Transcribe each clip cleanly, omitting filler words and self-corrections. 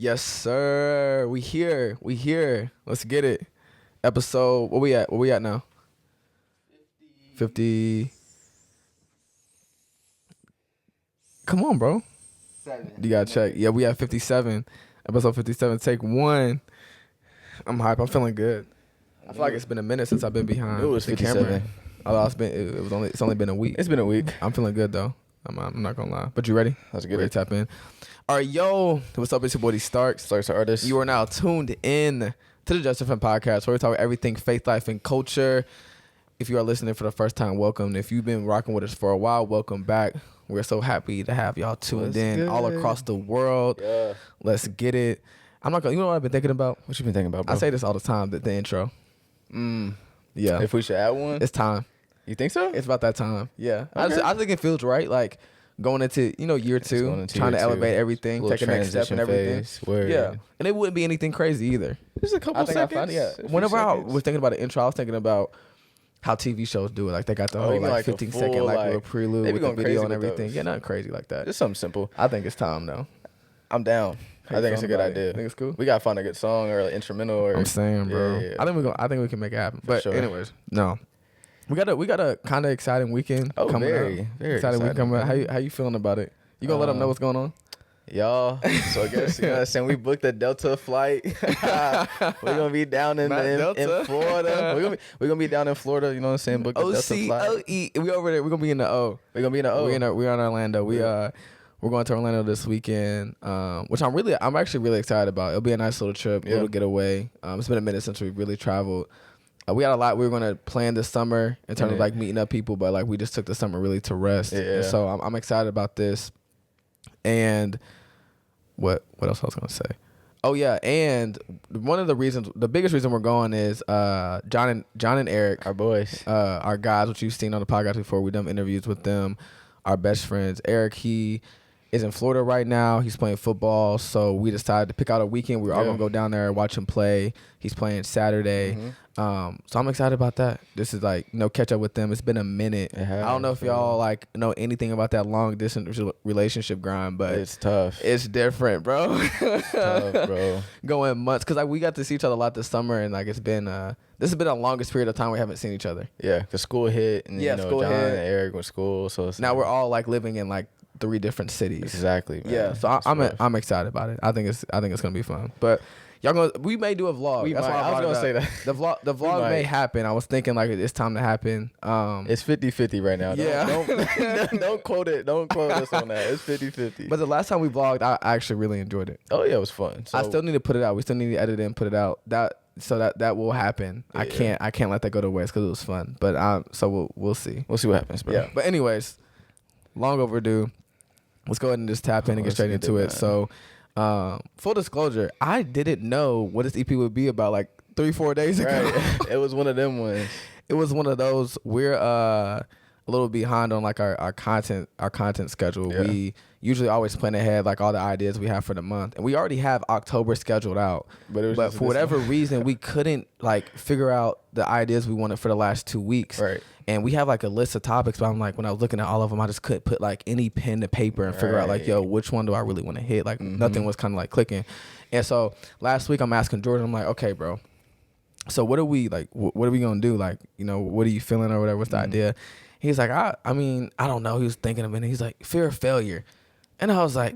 Yes, sir. We here. Let's get it. Episode, where we at now? 50. Come on, bro. 7. You gotta check. Yeah, we at 57. Episode 57, take 1. I'm hype. I'm feeling good. I feel like it's been a minute since I've been behind It was the 57. camera. Although it's only been a week. It's been a week. I'm feeling good though. I'm not gonna lie. But you ready? Let's get Ready it. to tap in. All right, yo. What's up? It's your boy D Starks. Starks the artist. You are now tuned in to the Just FM podcast, where we talk everything faith, life, and culture. If you are listening for the first time, welcome. If you've been rocking with us for a while, welcome back. We're so happy to have y'all tuned in all across the world. Yeah. Let's get it. I'm not gonna. You know what I've been thinking about? What you been thinking about, bro? I say this all the time. The intro. Yeah. If we should add one, It's time. you think so? It's about that time. Yeah. Okay. I think it feels right. Like going into year two, going into trying year to two. elevate everything, Little take a next step and transition everything. phase. Word. Yeah. And it wouldn't be anything crazy either. Just a couple I think seconds. I found it. Yeah. a few Whenever I seconds. was thinking about the intro, I was thinking about how TV shows do it. Like they got the Oh, whole you mean like like a 15-second full, like like- little prelude they be with the going video crazy and with everything. those. Yeah, nothing crazy like that. Just something simple. I think it's time though. I'm down. How I you think it's a feeling good about it? idea. Think it's cool? We gotta find a good song or like instrumental or. I'm saying, bro. Yeah. I think we can make it happen. But sure. anyways, no. We got a kind of exciting weekend Oh, coming very, up. very exciting week exciting, coming up. man. How you feeling about it? You gonna let them know what's going on? Y'all, so I guess you know what I'm saying, we booked a Delta flight. We're gonna be down in Not Delta. in Florida. We're gonna be down in Florida. You know what I'm saying? Booked a Delta flight. OCOE. We over there. We're gonna be in the O. We're gonna be in the O. We're in Orlando. We're going to Orlando this weekend, which I'm actually really excited about. It'll be a nice little trip, little getaway. It's been a minute since we really traveled. We got a lot we were gonna plan this summer in terms of like meeting up people, but like we just took the summer really to rest. Yeah. And so I'm excited about this. And what else I was gonna say? Oh yeah, and one of the biggest reason we're going is John and Eric, Our boys. our guys, which you've seen on the podcast before. We've done interviews with them. Our best friends. Eric, he is in Florida right now. He's playing football, so we decided to pick out a weekend. We were all gonna go down there and watch him play. He's playing Saturday. So I'm excited about that. This is like catch up with them. It's been a minute. It has, I don't know if y'all like know anything about that long distance relationship grind, but It's tough. it's different, bro. Tough, bro. Going months because like we got to see each other a lot this summer, and like it's been this has been the longest period of time we haven't seen each other. Yeah, the school hit, and Yeah, school John hit. and Eric went to school, so it's Now like- we're all like living in like 3 different cities. exactly. Man. Yeah, so It's rough. I'm excited about it. I think it's gonna be fun. But we may do a vlog. We That's might. why I was brought gonna it say up. that. The vlog might. may happen. I was thinking like it's time to happen. It's 50-50 right now. Yeah. Don't quote it. Don't quote us on that. It's 50-50. But the last time we vlogged, I actually really enjoyed it. oh yeah, it was fun. So, I still need to put it out. We still need to edit it and put it out. That will happen. I can't let that go to waste because it was fun. But so we'll see. we'll see what happens, bro. Yeah. But anyways, long overdue. Let's go ahead and just tap in and get Let's straight get into it, it. So, full disclosure, I didn't know what this EP would be about like 3-4 days ago. Right. It was one of them ones. It was one of those. We're a little behind on like our content schedule. Yeah. We usually always plan ahead like all the ideas we have for the month, and we already have October scheduled out. But it was But just for this whatever one. reason, we couldn't like figure out the ideas we wanted for the last 2 weeks. Right. And we have like a list of topics, but I'm like, when I was looking at all of them, I just couldn't put like any pen to paper and figure out like, yo, which one do I really want to hit? Like nothing was kind of like clicking. And so last week I'm asking Jordan, I'm like, okay, bro. So what are we like? What are we gonna do? Like, what are you feeling or whatever? What's the idea? He's like, I mean, I don't know. He was thinking a minute. He's like, fear of failure, and I was like,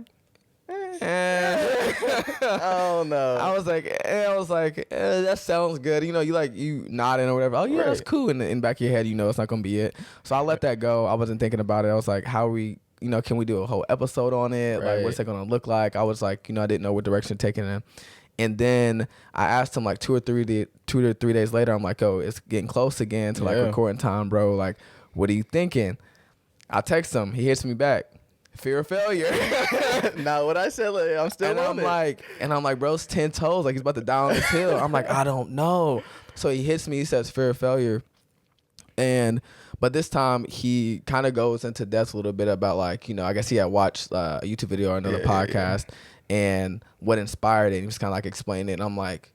Oh no. I was like, that sounds good. You nodding or whatever. Oh yeah, that's Right. cool. In the back of your head, it's not gonna be it. So I let that go. I wasn't thinking about it. I was like, how are we? Can we do a whole episode on it? Like, Right. what's that gonna look like? I was like, I didn't know what direction to take it in. And then I asked him like 2 or 3 days later. I'm like, oh, it's getting close again to like Yeah. recording time, bro. Like, what are you thinking? I text him. He hits me back. Fear of failure. Now what I said, like, I'm still And on I'm like, bro's 10 toes. Like, he's about to die on this hill. I'm like, I don't know. So he hits me. He says fear of failure. But this time he kind of goes into depth a little bit about like, I guess he had watched a YouTube video or another podcast and what inspired it. He was kind of like explaining it. And I'm like,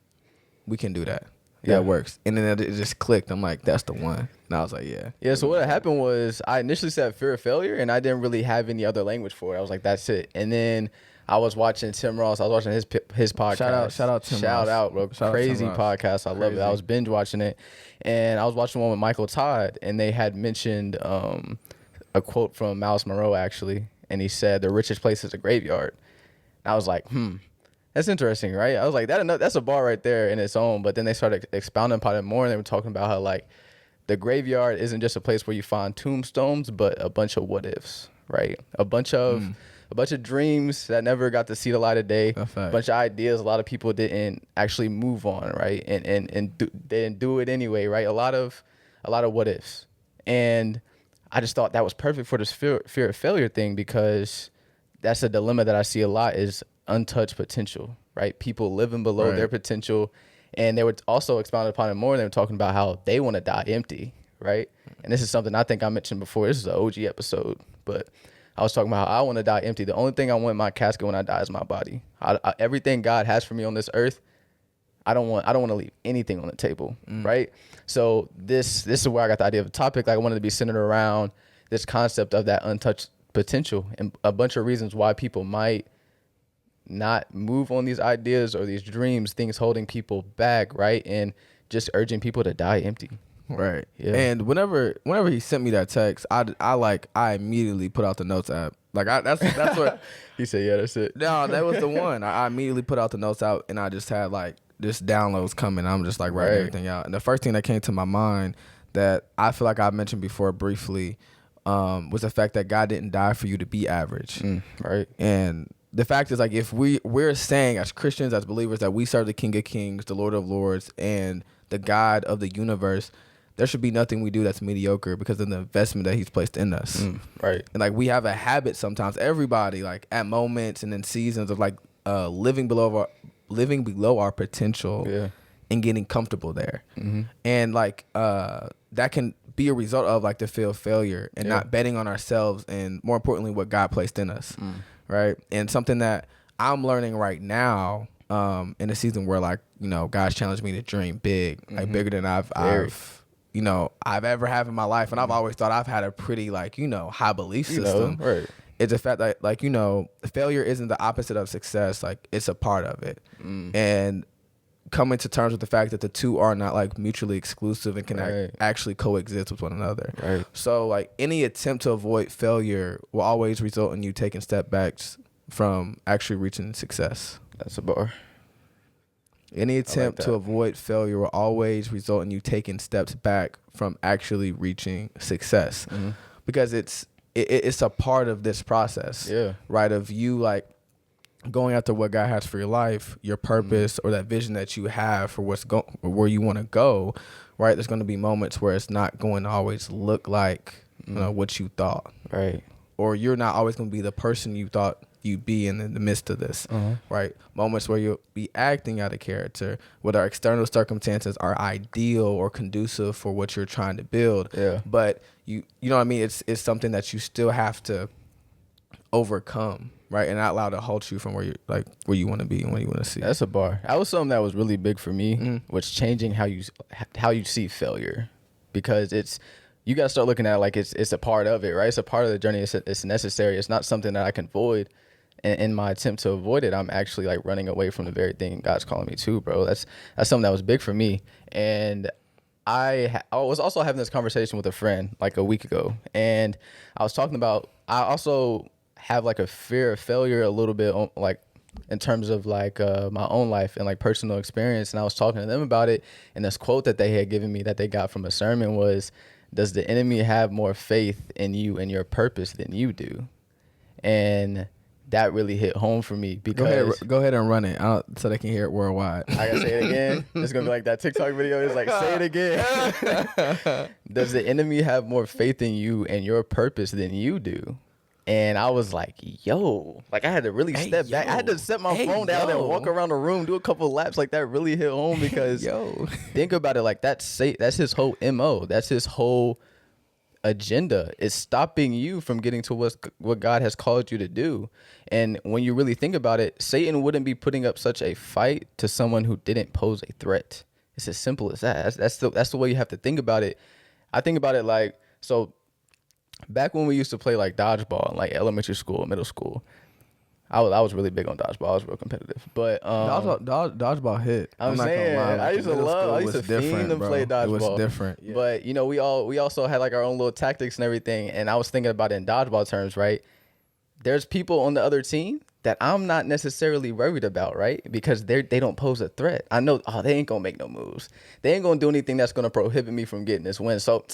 we can do that. Yeah. That works. And then it just clicked. I'm like, that's the one. And I was like, yeah. Yeah, so what happened was I initially said fear of failure, and I didn't really have any other language for it. I was like, that's it. And then I was watching Tim Ross. I was watching his podcast. Shout out Tim Shout Ross. out, bro. Shout out Crazy Tim Ross. podcast. I love it. I was binge watching it, and I was watching one with Michael Todd, and they had mentioned a quote from Miles Monroe actually, and he said, "The richest place is a graveyard." And I was like, that's interesting, right? I was like, that's a bar right there in its own. But then they started expounding upon it more, and they were talking about how like the graveyard isn't just a place where you find tombstones, but a bunch of what ifs, right? A bunch of dreams that never got to see the light of day. A bunch of ideas a lot of people didn't actually move on, right? And they didn't do it anyway, right? A lot of what ifs. And I just thought that was perfect for this fear of failure thing, because that's a dilemma that I see a lot, is untouched potential, right? People living below their potential. And they were also expounded upon it more. And they were talking about how they want to die empty, right? And this is something I think I mentioned before. This is an OG episode, but I was talking about how I want to die empty. The only thing I want in my casket when I die is my body. Everything God has for me on this earth, I don't want to leave anything on the table, right? So this is where I got the idea of the topic. Like, I wanted to be centered around this concept of that untouched potential, and a bunch of reasons why people might not move on these ideas or these dreams, things holding people back, right? And just urging people to die empty. Right. Yeah. And whenever he sent me that text, I immediately put out the notes app. Like, that's what He said, yeah, that's it. No, that was the one. I immediately put out the notes out, and I just had like just downloads coming. I'm just like writing everything out. And the first thing that came to my mind that I feel like I mentioned before briefly was the fact that God didn't die for you to be average. Right. And the fact is, like, if we're saying as Christians, as believers, that we serve the King of Kings, the Lord of Lords, and the God of the universe, there should be nothing we do that's mediocre because of the investment that he's placed in us. Right. And like, we have a habit sometimes, everybody, like at moments and in seasons of like living below our potential and getting comfortable there. And like that can be a result of like the fear of failure and not betting on ourselves, and more importantly, what God placed in us. Right. And something that I'm learning right now in a season where, like, you know, God's challenged me to dream big, like bigger than I've ever had in my life. And I've always thought I've had a pretty, like, you know, high belief system. Right. It's the fact that, like, you know, failure isn't the opposite of success. Like, it's a part of it. And coming to terms with the fact that the two are not like mutually exclusive and can actually coexist with one another. Right. So like, any attempt to avoid failure will always result in you taking step backs from actually reaching success. That's a bar. Any attempt to avoid failure will always result in you taking steps back from actually reaching success, because it's a part of this process, right? Of you like going after what God has for your life, your purpose, or that vision that you have for where you want to go, right? There's going to be moments where it's not going to always look like what you thought, right? Or you're not always going to be the person you thought you'd be in the midst of this, right? Moments where you'll be acting out of character, whether external circumstances are ideal or conducive for what you're trying to build. But you know what I mean? It's something that you still have to overcome, right? And not allow to halt you from where you want to be and what you want to see. That's a bar. That was something that was really big for me, was changing how you see failure, because you got to start looking at it like it's a part of it, right? It's a part of the journey. It's necessary. It's not something that I can avoid. And in my attempt to avoid it, I'm actually like running away from the very thing God's calling me to, bro. That's something that was big for me. And I was also having this conversation with a friend like a week ago, and I was talking about, I also have like a fear of failure a little bit on, like, in terms of like my own life and like personal experience. And I was talking to them about it, and this quote that they had given me that they got from a sermon was, "Does the enemy have more faith in you and your purpose than you do?" And that really hit home for me, because go ahead and run it so they can hear it worldwide. I gotta say it again. It's gonna be like that TikTok video. It's like, say it again. Does the enemy have more faith in you and your purpose than you do? And I was like, yo, like I had to really step back. I had to set my phone down and walk around the room, do a couple of laps. Like, that really hit home, because think about it. Like, that's his whole MO. That's his whole agenda, is stopping you from getting to what God has called you to do. And when you really think about it, Satan wouldn't be putting up such a fight to someone who didn't pose a threat. It's as simple as that. That's the way you have to think about it. I think about it like, so back when we used to play like dodgeball in like elementary school, middle school, I was really big on dodgeball. I was real competitive. But Dodgeball hit. I'm not saying, gonna lie, like, I used to middle school love. I used was to fiend to bro. play dodgeball. It was different. Yeah. But you know, we also had like our own little tactics and everything. And I was thinking about it in dodgeball terms, right? There's people on the other team that I'm not necessarily worried about, right? Because they don't pose a threat. I know, they ain't gonna make no moves. They ain't gonna do anything that's gonna prohibit me from getting this win. So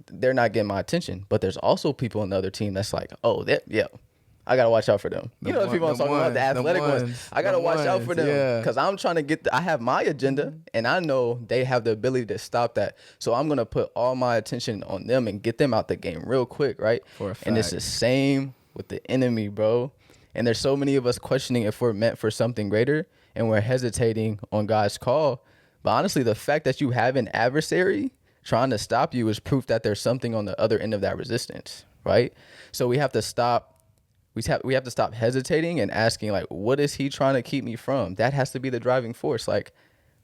they're not getting my attention. But there's also people on the other team that's like, I gotta watch out for them. You know the people I'm talking about, the athletic ones. I gotta watch out for them because I'm trying to I have my agenda, and I know they have the ability to stop that. So I'm gonna put all my attention on them and get them out the game real quick, right? For a fact. And it's the same with the enemy, bro. And there's so many of us questioning if we're meant for something greater, and we're hesitating on God's call. But honestly, the fact that you have an adversary trying to stop you is proof that there's something on the other end of that resistance, right? So we have to stop. We have to stop hesitating and asking, like, what is he trying to keep me from? That has to be the driving force. Like,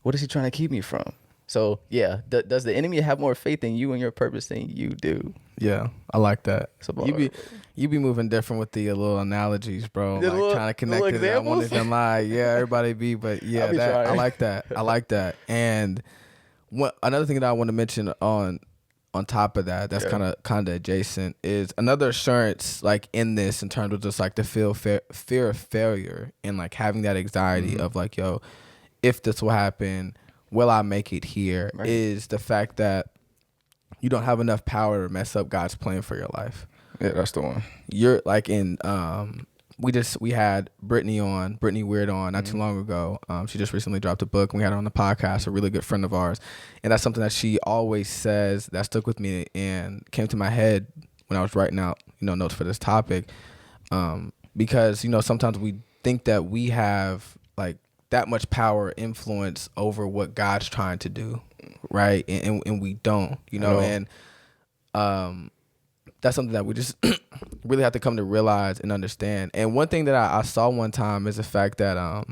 what is he trying to keep me from? So, yeah, does the enemy have more faith in you and your purpose than you do? Yeah, I like that. You be moving different with the little analogies, bro. Like trying to connect it. I won't even lie. Yeah, everybody be, but yeah, I like that. I like that. And another thing that I want to mention on top of that, that's kind of adjacent, is another assurance like in this, in terms of just like the fear of failure and like having that anxiety of like, yo, if this will happen, will I make it here? Right. Is the fact that you don't have enough power to mess up God's plan for your life. Yeah, that's the one. You're like we had Brittany Weird on not too long ago. She just recently dropped a book, and we had her on the podcast, a really good friend of ours. And that's something that she always says that stuck with me and came to my head when I was writing out, notes for this topic. Because, sometimes we think that we have like that much power, influence over what God's trying to do. Right. And we don't, and that's something that we just really have to come to realize and understand. And one thing that I saw one time is the fact that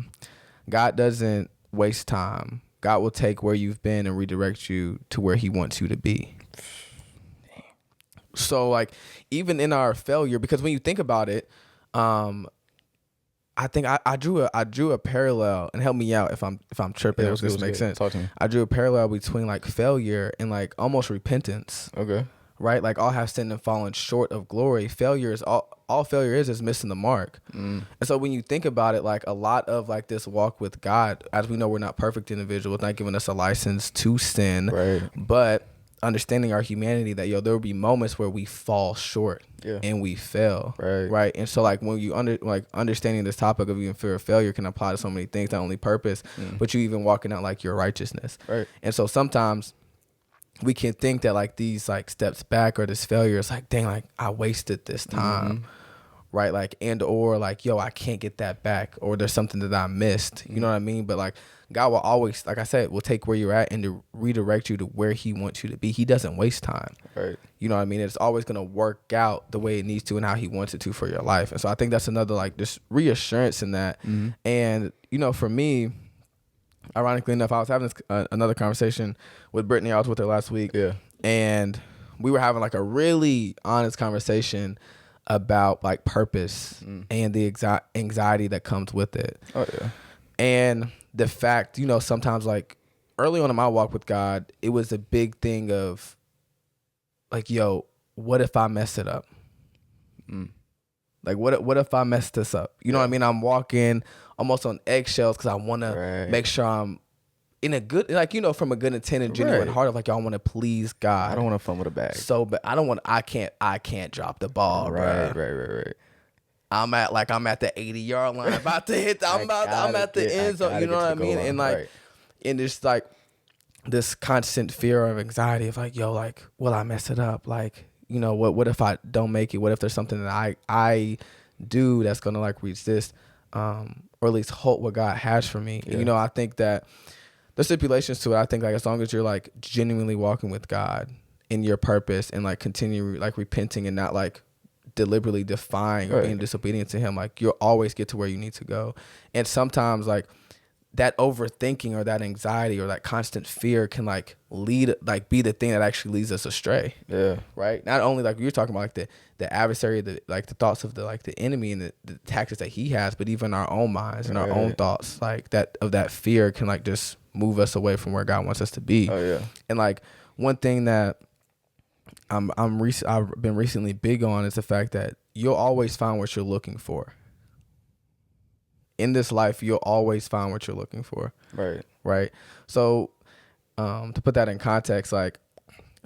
God doesn't waste time. God will take where you've been and redirect you to where he wants you to be. So like even in our failure, because when you think about it, I think I drew a parallel, and help me out if I'm tripping. If this makes sense. Talk to me. I drew a parallel between like failure and like almost repentance. Okay. Right? Like all have sinned and fallen short of glory. Failure is all failure is missing the mark. And so when you think about it, like a lot of like this walk with God, as we know, we're not perfect individuals, not giving us a license to sin, right? But understanding our humanity, that there will be moments where we fall short and we fail, right? And so like when you understanding this topic of even fear of failure can apply to so many things, not only purpose, but you even walking out like your righteousness, right? And so sometimes we can think that like these like steps back or this failure is like, dang, like I wasted this time, right? Like, and or like, yo, I can't get that back, or there's something that I missed, you know what I mean? But like God will always, like I said, will take where you're at and to redirect you to where he wants you to be. He doesn't waste time, right? You know what I mean? It's always going to work out the way it needs to and how he wants it to for your life. And so I think that's another like just reassurance in that. And for me, ironically enough, I was having another conversation with Brittany. I was with her last week. Yeah. And we were having like a really honest conversation about like purpose and the anxiety that comes with it. Oh, yeah. And the fact, sometimes like early on in my walk with God, it was a big thing of like, yo, what if I mess it up? Like, what if I mess this up? You know what I mean? I'm walking almost on eggshells because I want to make sure I'm in a good, like, from a good intent and genuine heart of like, I want to please God. I don't want to fumble the bag. So, but I can't drop the ball. Right. I'm at the 80-yard line, about to hit. I'm at the end zone. You know what I mean? And like, and it's like this constant fear of anxiety of like, yo, like, will I mess it up? Like, what if I don't make it? What if there's something that I do that's gonna like resist, or at least halt what God has for me? Yeah. And, I think that there's stipulations to it. I think like as long as you're like genuinely walking with God in your purpose and like continue like repenting and not like deliberately defying or being disobedient to him, like you'll always get to where you need to go. And sometimes like that overthinking or that anxiety or that constant fear can like be the thing that actually leads us astray. Yeah. Right. Not only like you're talking about like the adversary, the thoughts of the enemy and the tactics that he has, but even our own minds and our own thoughts, like that fear can like just move us away from where God wants us to be. Oh yeah. And like one thing that I've been recently big on is the fact that you'll always find what you're looking for. In this life, you'll always find what you're looking for. Right. Right. So, to put that in context, like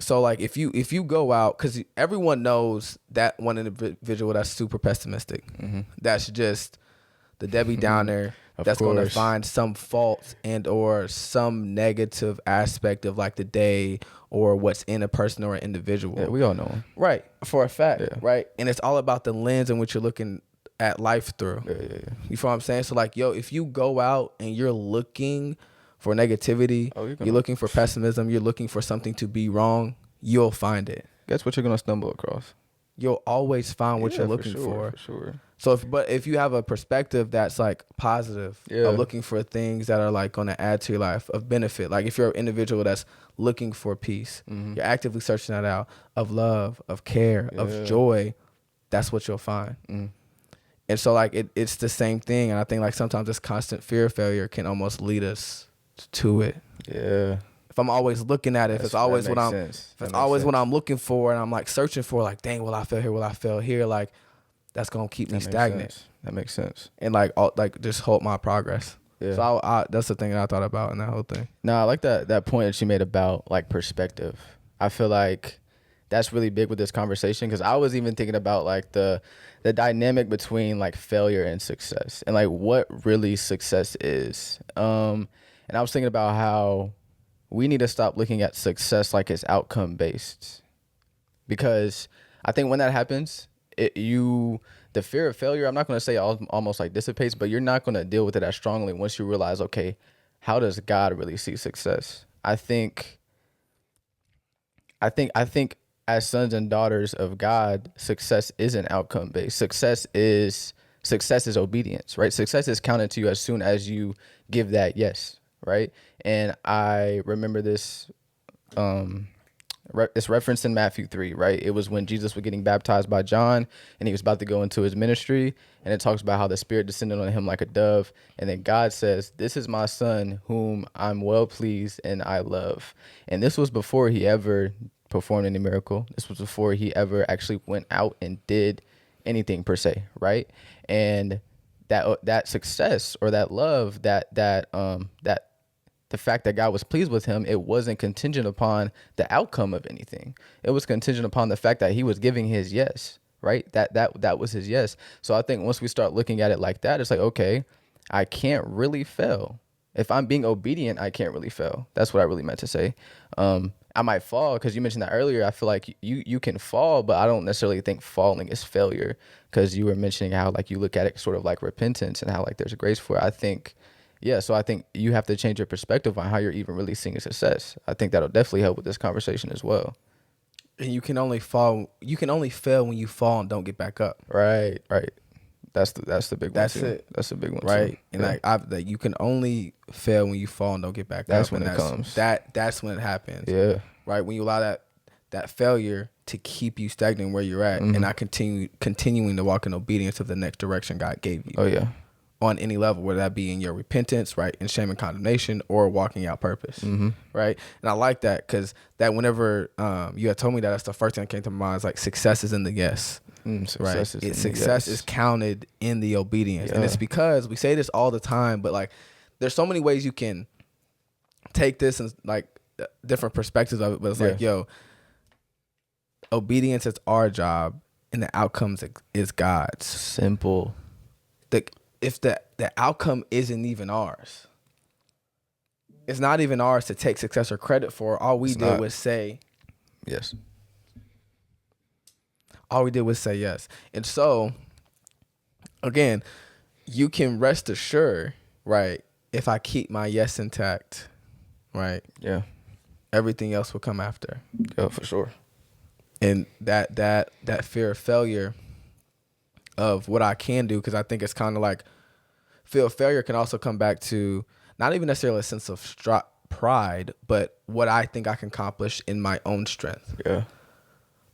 if you go out, because everyone knows that one individual that's super pessimistic, that's just the Debbie Downer, that's going to find some faults and or some negative aspect of like the day or what's in a person or an individual. Yeah, we all know him. Right. For a fact. Yeah. Right. And it's all about the lens in which you're looking at life through. Yeah. You feel what I'm saying? So like, yo, if you go out and you're looking for negativity, you're looking for pessimism, you're looking for something to be wrong, you'll find it. Guess what you're gonna stumble across? You'll always find what you're looking for. For sure. So if you have a perspective that's like positive, of looking for things that are like gonna add to your life of benefit, like if you're an individual that's looking for peace, you're actively searching that out, of love, of care, of joy, that's what you'll find. And so like it's the same thing. And I think like sometimes this constant fear of failure can almost lead us to it. Yeah. If I'm always looking at it, if it's always what I'm looking for and I'm like searching for, like, dang, will I fail here? Will I fail here? Like, that's going to keep me stagnant. That makes sense. And like just halt my progress. Yeah. So I that's the thing that I thought about in that whole thing. No, I like that point that you made about like perspective. I feel like that's really big with this conversation, because I was even thinking about like the dynamic between like failure and success and like what really success is. And I was thinking about how we need to stop looking at success like it's outcome based, because I think when that happens, the fear of failure, I'm not going to say almost like dissipates, but you're not going to deal with it as strongly once you realize, okay, how does God really see success? I think as sons and daughters of God, success isn't outcome based. Success is obedience, right? Success is counted to you as soon as you give that yes, right? And I remember this, it's referenced in Matthew 3, right? It was when Jesus was getting baptized by John and he was about to go into his ministry. And it talks about how the Spirit descended on him like a dove. And then God says, "This is my son whom I'm well pleased and I love." And this was before he ever performed any miracle. This was before he ever actually went out and did anything per se, right? And that success or that love, that the fact that God was pleased with him, it wasn't contingent upon the outcome of anything. It was contingent upon the fact that he was giving his yes, right? That was his yes. So I think once we start looking at it like that, it's like, okay, I can't really fail. If I'm being obedient, I can't really fail. That's what I really meant to say. I might fall, because you mentioned that earlier. I feel like you can fall, but I don't necessarily think falling is failure, because you were mentioning how like you look at it sort of like repentance and how like there's a grace for it. I think you have to change your perspective on how you're even really seeing success. I think that'll definitely help with this conversation as well. And you can only fail when you fall and don't get back up. Right. That's the big one. That's too. it. That's the big one. Right. Too. And like you can only fail when you fall and don't get back up. That's when it comes. That's when it happens. Yeah. Right. When you allow that failure to keep you stagnant where you're at, and not continuing to walk in obedience of the next direction God gave you. Oh yeah. On any level, whether that be in your repentance, right, in shame and condemnation, or walking out purpose, right? And I like that, because that whenever you had told me that's the first thing that came to my mind is like success is in the yes. Success is counted in the obedience. And it's because we say this all the time, but like there's so many ways you can take this and like different perspectives of it, but it's like, yo, obedience is our job and the outcomes is God's. Simple. If the outcome isn't even ours, it's not even ours to take success or credit for. All we did was say yes. All we did was say yes. And so, again, you can rest assured, right, if I keep my yes intact, right? Yeah. Everything else will come after. Yeah, for sure. And that fear of failure of what I can do, because I think it's kind of like fear of failure can also come back to not even necessarily a sense of pride, but what I think I can accomplish in my own strength. Yeah.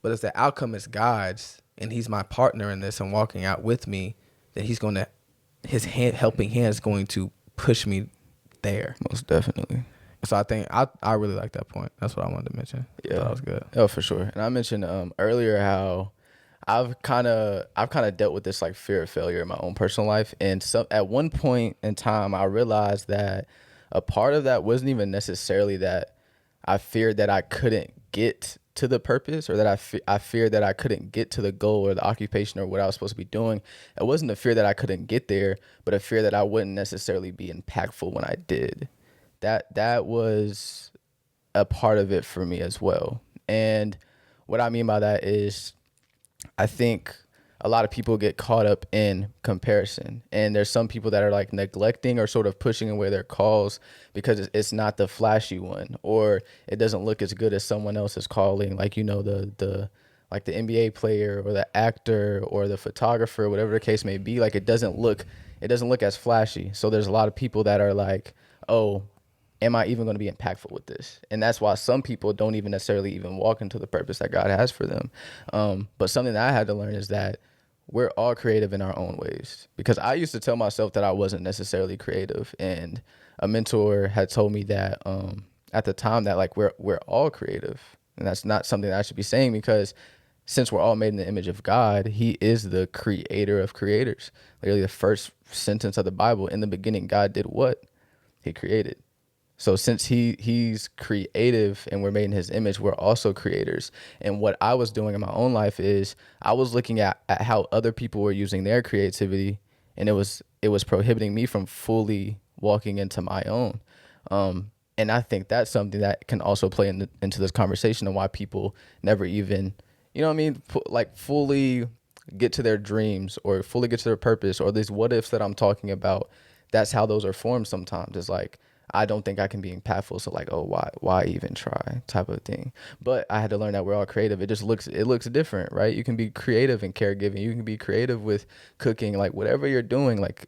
But if the outcome is God's and he's my partner in this and walking out with me, then his helping hand is going to push me there. Most definitely. So I think I really like that point. That's what I wanted to mention. Yeah, that was good. Oh, for sure. And I mentioned earlier how I've kind of dealt with this like fear of failure in my own personal life, and so at one point in time I realized that a part of that wasn't even necessarily that I feared that I couldn't get to the purpose, or that I feared that I couldn't get to the goal or the occupation or what I was supposed to be doing. It wasn't a fear that I couldn't get there, but a fear that I wouldn't necessarily be impactful when I did. That was a part of it for me as well. And what I mean by that is I think a lot of people get caught up in comparison, and there's some people that are like neglecting or sort of pushing away their calls because it's not the flashy one, or it doesn't look as good as someone else's calling, like, you know, the like the NBA player or the actor or the photographer, whatever the case may be. Like it doesn't look as flashy. So there's a lot of people that are like, oh, am I even going to be impactful with this? And that's why some people don't even necessarily even walk into the purpose that God has for them. But something that I had to learn is that we're all creative in our own ways, because I used to tell myself that I wasn't necessarily creative. And a mentor had told me that at the time that like we're all creative. And that's not something that I should be saying, because since we're all made in the image of God, he is the creator of creators. Literally the first sentence of the Bible, in the beginning, God did what? He created. So since he's creative and we're made in his image, we're also creators. And what I was doing in my own life is I was looking at how other people were using their creativity, and it was prohibiting me from fully walking into my own. And I think that's something that can also play into this conversation, and why people never even, you know what I mean, like fully get to their dreams or fully get to their purpose, or these what ifs that I'm talking about. That's how those are formed sometimes. It's like, I don't think I can be impactful, so like, oh, why even try, type of thing. But I had to learn that we're all creative. It looks different, right? You can be creative in caregiving. You can be creative with cooking, like whatever you're doing, like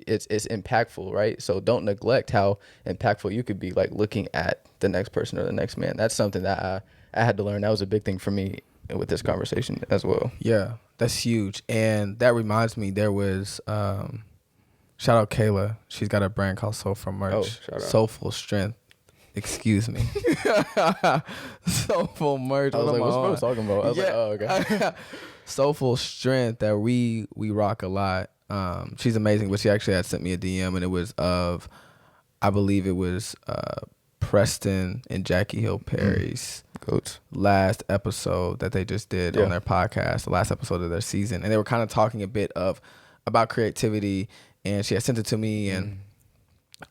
it's impactful, right? So don't neglect how impactful you could be, like looking at the next person or the next man. That's something that I had to learn. That was a big thing for me with this conversation as well. Yeah, that's huge. And that reminds me, there was shout out Kayla. She's got a brand called Soulful Merch. Oh, shout out. Soulful Strength. Excuse me. Soulful Merch. I was like, what's bro talking about? I was like, oh, okay. Soulful Strength that we rock a lot. She's amazing, but she actually had sent me a DM, and it was of, I believe it was Preston and Jackie Hill Perry's Goats. last episode that they just did on their podcast, the last episode of their season. And they were kind of talking a bit about creativity. And she had sent it to me, and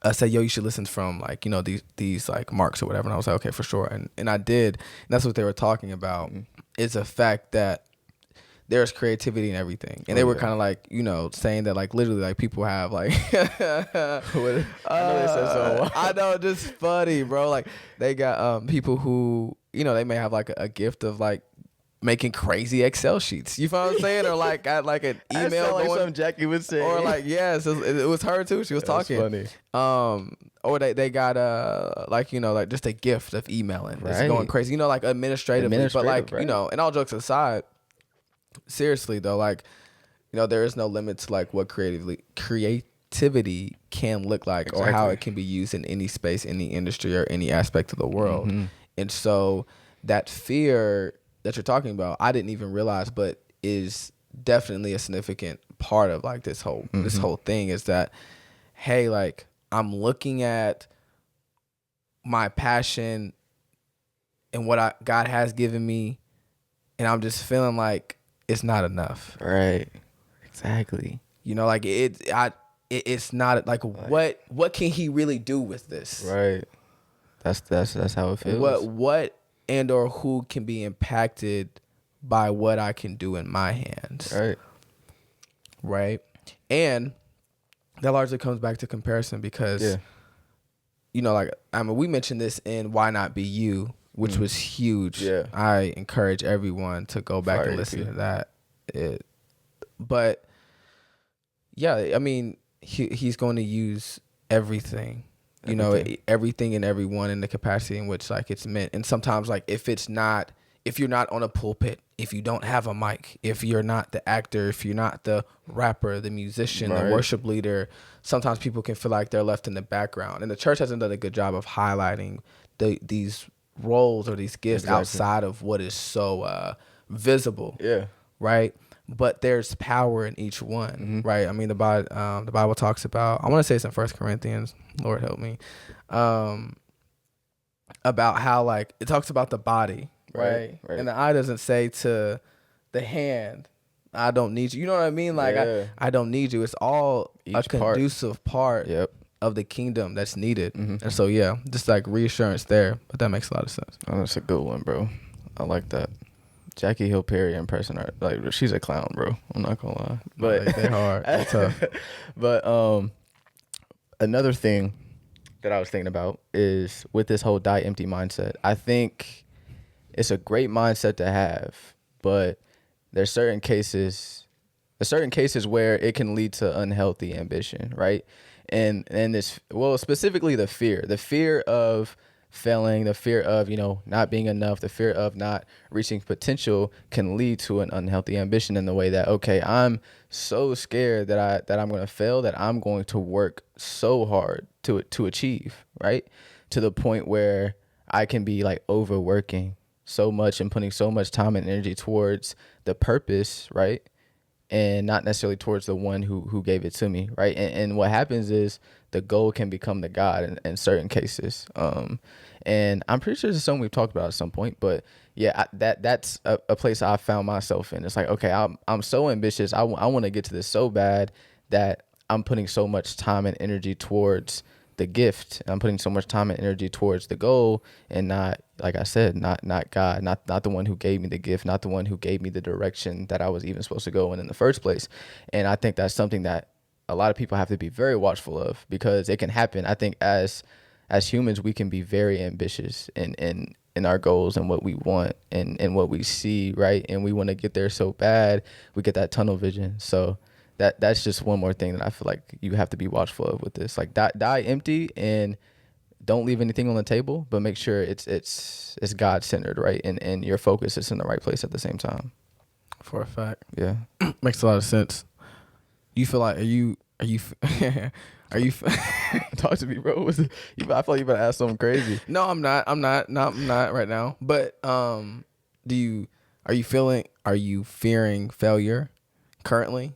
I said, yo, you should listen from like, you know, these like marks or whatever. And I was like, okay, for sure. And I did. And that's what they were talking about. It's a fact that there's creativity in everything. And they were kind of like, you know, saying that like literally like people have like, I know they said so. I know, just funny, bro. Like they got people who, you know, they may have like a gift of like making crazy Excel sheets. You feel what I'm saying? Or like got like an email like going. something Jackie would say. Or like, yes, it was her too. She was talking. Funny. Or they got like, you know, like just a gift of emailing. It's going crazy. You know, like administratively. But like, you know, and all jokes aside, seriously though, like, you know, there is no limit to like what creativity can look like, or how it can be used in any space, any industry, or any aspect of the world. And so that fear that you're talking about, I didn't even realize, but is definitely a significant part of like this whole thing, is that, hey, like I'm looking at my passion and what God has given me, and I'm just feeling like it's not enough. Right. Exactly. You know, like it's not like what can he really do with this? Right. That's how it feels. What and or who can be impacted by what I can do in my hands. Right. And that largely comes back to comparison, because you know, like, I mean, we mentioned this in Why Not Be You, which was huge. I encourage everyone to go back and listen to that. But yeah, I mean, he's going to use everything you know, everything and everyone in the capacity in which like it's meant. And sometimes like if you're not on a pulpit, if you don't have a mic, if you're not the actor, if you're not the rapper, the musician, the worship leader, sometimes people can feel like they're left in the background. And the church hasn't done a good job of highlighting these roles or these gifts outside of what is so visible. Yeah. Right. But there's power in each one, right? I mean, the Bible talks about, I want to say it's in 1 Corinthians, Lord help me, about how like it talks about the body, right? And the eye doesn't say to the hand, I don't need you. You know what I mean? Like I don't need you. It's all a conducive part of the kingdom that's needed. And so just like reassurance there, but that makes a lot of sense. Oh, that's a good one, bro. I like that. Jackie Hill Perry impression art, like she's a clown, bro. I'm not gonna lie, but they're hard, they're tough. But another thing that I was thinking about is with this whole die empty mindset. I think it's a great mindset to have, but there's certain cases where it can lead to unhealthy ambition, right? And this, well, specifically the fear of failing, the fear of, not being enough, the fear of not reaching potential can lead to an unhealthy ambition in the way that, okay, I'm so scared that I'm going to fail, that I'm going to work so hard to achieve, right? To the point where I can be like overworking so much and putting so much time and energy towards the purpose, right? And not necessarily towards the one who gave it to me, right? And what happens is the goal can become the God in certain cases. And I'm pretty sure this is something we've talked about at some point, but yeah, that's a place I found myself in. It's like, okay, I'm so ambitious. I want to get to this so bad that I'm putting so much time and energy towards the gift. I'm putting so much time and energy towards the goal, and not, like I said, not God, not the one who gave me the gift, not the one who gave me the direction that I was even supposed to go in the first place. And I think that's something that a lot of people have to be very watchful of, because it can happen. I think as humans, we can be very ambitious in our goals and what we want and what we see, right? And we want to get there so bad, we get that tunnel vision. So that's just one more thing that I feel like you have to be watchful of with this. Like die empty and don't leave anything on the table, but make sure it's God centered, right? And your focus is in the right place at the same time. For a fact. Yeah. Makes a lot of sense. You feel like, are you talk to me, bro? I feel like you better ask something crazy. No, I'm not right now. But are you fearing failure currently?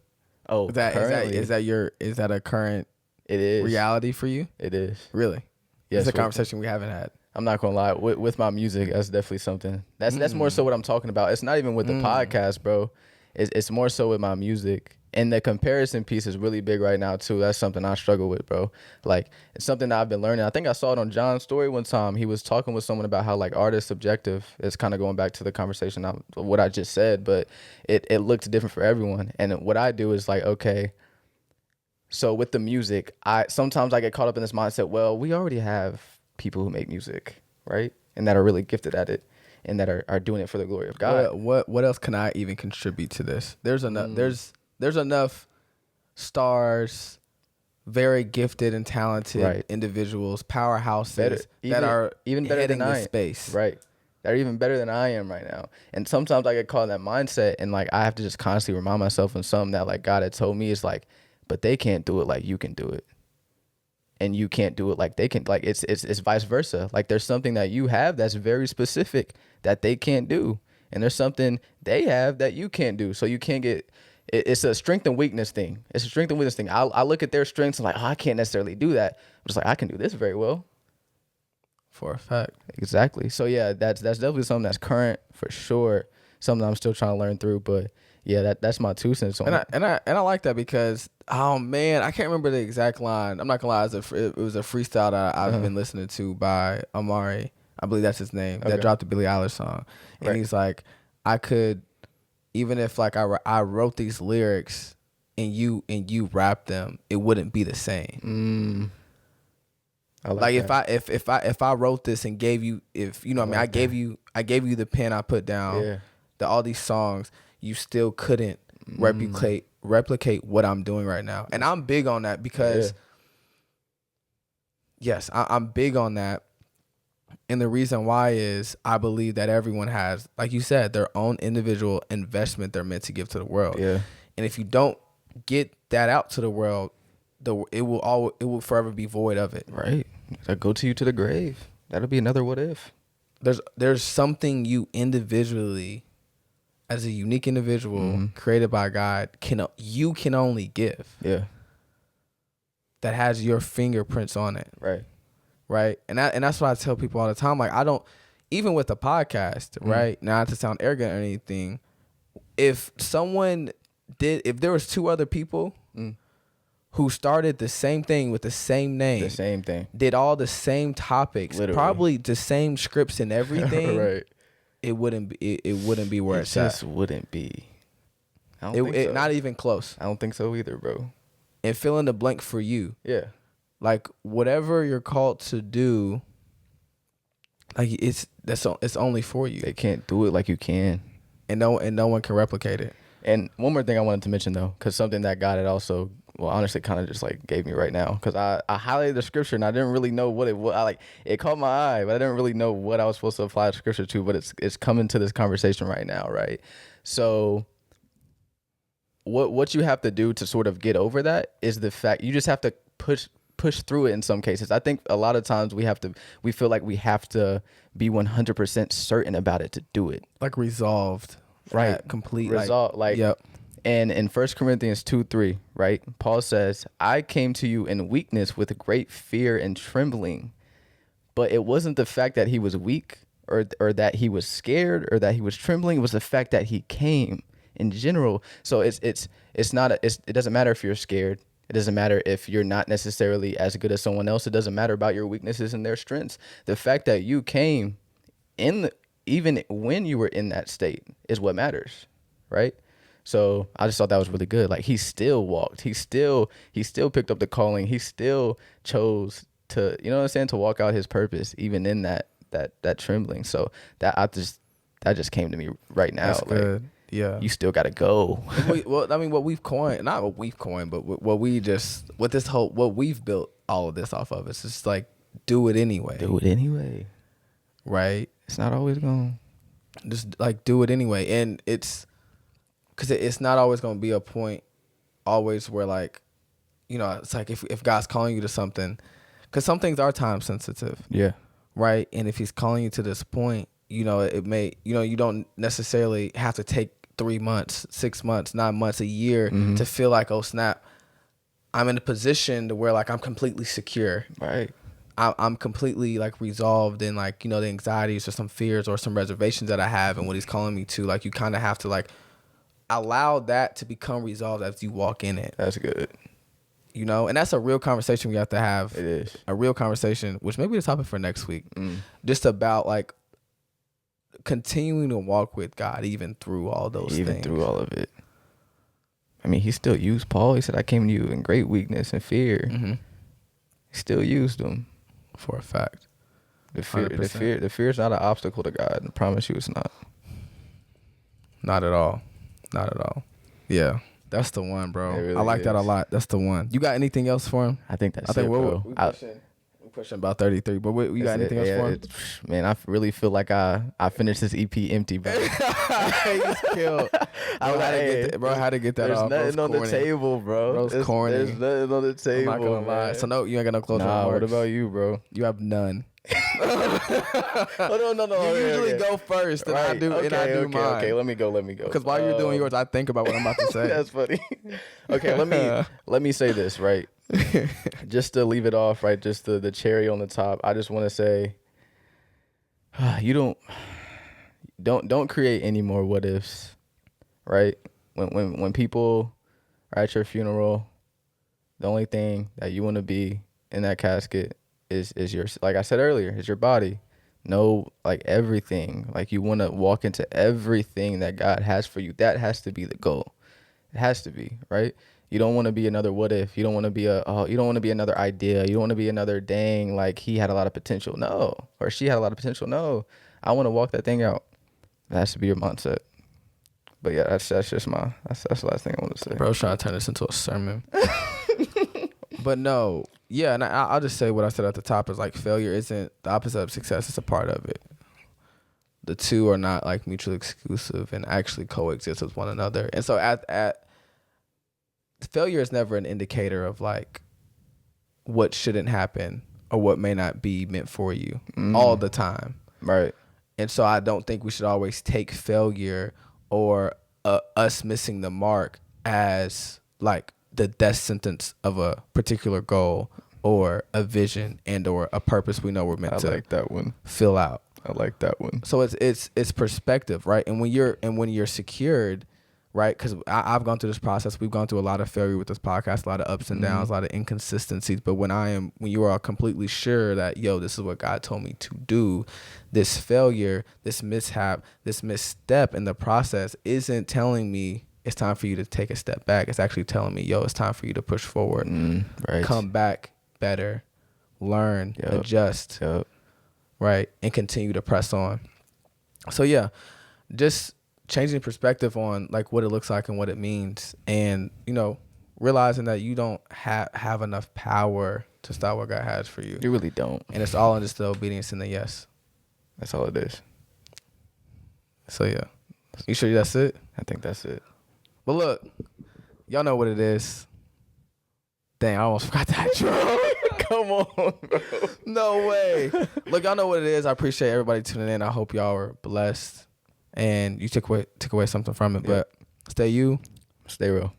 Oh, is that a current it is reality for you? It is. Really? Yes. It's a conversation we haven't had. I'm not gonna lie. With my music, that's definitely something. That's more so what I'm talking about. It's not even with the podcast, bro. It's more so with my music. And the comparison piece is really big right now too. That's something I struggle with, bro. Like, it's something that I've been learning. I think I saw it on John's story one time. He was talking with someone about how like art is subjective. It's kind of going back to the conversation what I just said, but it looks different for everyone. And what I do is like, okay, so with the music, sometimes I get caught up in this mindset. Well, we already have people who make music, right, and that are really gifted at it, and that are doing it for the glory of God. What else can I even contribute to this? There's enough. There's enough stars, very gifted and talented individuals, powerhouses that are even better than I am. Space. Right. They're even better than I am right now. And sometimes I get caught in that mindset, and like I have to just constantly remind myself of something that like God had told me is like, but they can't do it like you can do it. And you can't do it like they can. Like it's vice versa. Like there's something that you have that's very specific that they can't do. And there's something they have that you can't do. So you can't get. It's a strength and weakness thing. It's a strength and weakness thing. I look at their strengths and like, oh, I can't necessarily do that. I'm just like, I can do this very well. For a fact. Exactly. So yeah, that's definitely something that's current for sure. Something I'm still trying to learn through, but yeah, that's my 2 cents on it. And I like that because, oh man, I can't remember the exact line. I'm not gonna lie, it was a freestyle that I've been listening to by Amari. I believe that's his name. That dropped the Billie Eilish song, and he's like, I could. Even if like I wrote these lyrics and you rap them, it wouldn't be the same. I like that. if I wrote this and gave you, if you know what I mean, I gave you the pen I put down, all these songs, you still couldn't replicate what I'm doing right now. And I'm big on that because yes, I'm big on that. And the reason why is I believe that everyone has, like you said, their own individual investment they're meant to give to the world. Yeah. And if you don't get that out to the world, it will forever be void of it. Right. That go to you to the grave. That'll be another what if. There's something you individually, as a unique individual created by God, you can only give. Yeah. That has your fingerprints on it. Right. Right. And that's what I tell people all the time. Like, I don't, even with the podcast, right? Not to sound arrogant or anything, if there was 2 other people who started the same thing with the same name, The same thing. did all the same topics, Literally. probably the same scripts and everything, Right. it wouldn't be where It it's at. just wouldn't be. I don't think so. Not even close. I don't think so either, bro. And fill in the blank for you. Yeah. Like, whatever you're called to do, like, it's only for you. They can't do it like you can. And no one can replicate it. And one more thing I wanted to mention, though, because something that God had also, well, honestly, kind of just like gave me right now, because I highlighted the scripture and I didn't really know what it was. It caught my eye, but I didn't really know what I was supposed to apply the scripture to. But it's coming to this conversation right now, right? So what you have to do to sort of get over that is the fact you just have to push through it in some cases. I think a lot of times we feel like we have to be 100% certain about it to do it. Like, resolved. Right. Complete. Result. Yep. And in 1 Corinthians 2:3, right, Paul says, I came to you in weakness with great fear and trembling. But it wasn't the fact that he was weak or that he was scared or that he was trembling. It was the fact that he came in general. So it doesn't matter if you're scared. It doesn't matter if you're not necessarily as good as someone else. It doesn't matter about your weaknesses and their strengths. The fact that you came even when you were in that state is what matters, right? So I just thought that was really good. Like, he still walked. He still picked up the calling. He still chose to, you know what I'm saying, to walk out his purpose, even in that trembling. So that just came to me right now. That's good. Yeah. You still got to go. What we've coined, not what we've coined, but what we've built all of this off of, it's just like, do it anyway. Do it anyway. Right? It's not always going. Just like, do it anyway. And it's because it's not always going to be a point always where, like, you know, it's like if God's calling you to something, because some things are time sensitive. Yeah. Right? And if he's calling you to this point, you know, it may, you know, you don't necessarily have to take 3 months, 6 months, 9 months, a year to feel like, oh, snap, I'm in a position to where, like, I'm completely secure. Right. I'm completely, like, resolved in, like, you know, the anxieties or some fears or some reservations that I have and what he's calling me to. Like, you kind of have to, like, allow that to become resolved as you walk in it. That's good. You know, and that's a real conversation we have to have. It is. A real conversation, which may be the topic for next week. Just about, like, continuing to walk with God even through all those things. Even through all of it. I mean, he still used Paul. He said, I came to you in great weakness and fear. He still used them. For a fact. The fear is not an obstacle to God. I promise you it's not. Not at all. Not at all. Yeah. That's the one, bro. Really I like that a lot. That's the one. You got anything else for him? I think that's it, bro. We're pushing about 33, but you got anything else for him? Man, I really feel like I finished this EP empty, bro. He's killed. Bro, how to get that off? There's nothing on the table, bro. Bro's corny. There's nothing on the table, I'm not gonna lie. So no, you ain't got no closing remarks. What about you, bro? You have none. No. You usually go first, and I do mine. Okay, let me go. Because while you're doing yours, I think about what I'm about to say. That's funny. Okay, let me say this, right? Just to leave it off, right? Just the cherry on the top. I just want to say, you don't create any more what ifs, right? When people are at your funeral, the only thing that you want to be in that casket is your, like I said earlier, is your body. No, like everything. Like, you want to walk into everything that God has for you. That has to be the goal. It has to be, right? You don't want to be another what if. You don't want to be you don't want to be another idea. You don't want to be another dang, like, he had a lot of potential. No. Or she had a lot of potential. No. I want to walk that thing out. That has to be your mindset. But yeah, that's just that's the last thing I want to say. Bro's trying to turn this into a sermon. But no, Yeah, and I'll just say what I said at the top is like failure isn't the opposite of success. It's a part of it. The two are not like mutually exclusive and actually coexist with one another. And so at failure is never an indicator of like what shouldn't happen or what may not be meant for you all the time. Right. And so I don't think we should always take failure or us missing the mark as like the death sentence of a particular goal or a vision and or a purpose we know we're meant to like that one. Fill out. I like that one. So it's perspective, right? And when you're secured, right? Because I've gone through this process. We've gone through a lot of failure with this podcast, a lot of ups and downs, a lot of inconsistencies. But when you are completely sure that, yo, this is what God told me to do, this failure, this mishap, this misstep in the process isn't telling me it's time for you to take a step back. It's actually telling me, yo, it's time for you to push forward, right. Come back better, learn, adjust, right, and continue to press on. So yeah, just changing perspective on like what it looks like and what it means, and realizing that you don't have enough power to stop what God has for you. You really don't, and it's all in just the obedience and the yes. That's all it is. So yeah, you sure that's it? I think that's it. But look, y'all know what it is. Dang, I almost forgot that intro. Come on, bro. No way. Look, y'all know what it is. I appreciate everybody tuning in. I hope y'all are blessed and you took away something from it. But stay you, stay real,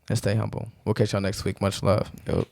and stay humble. We'll catch y'all next week. Much love. Yep.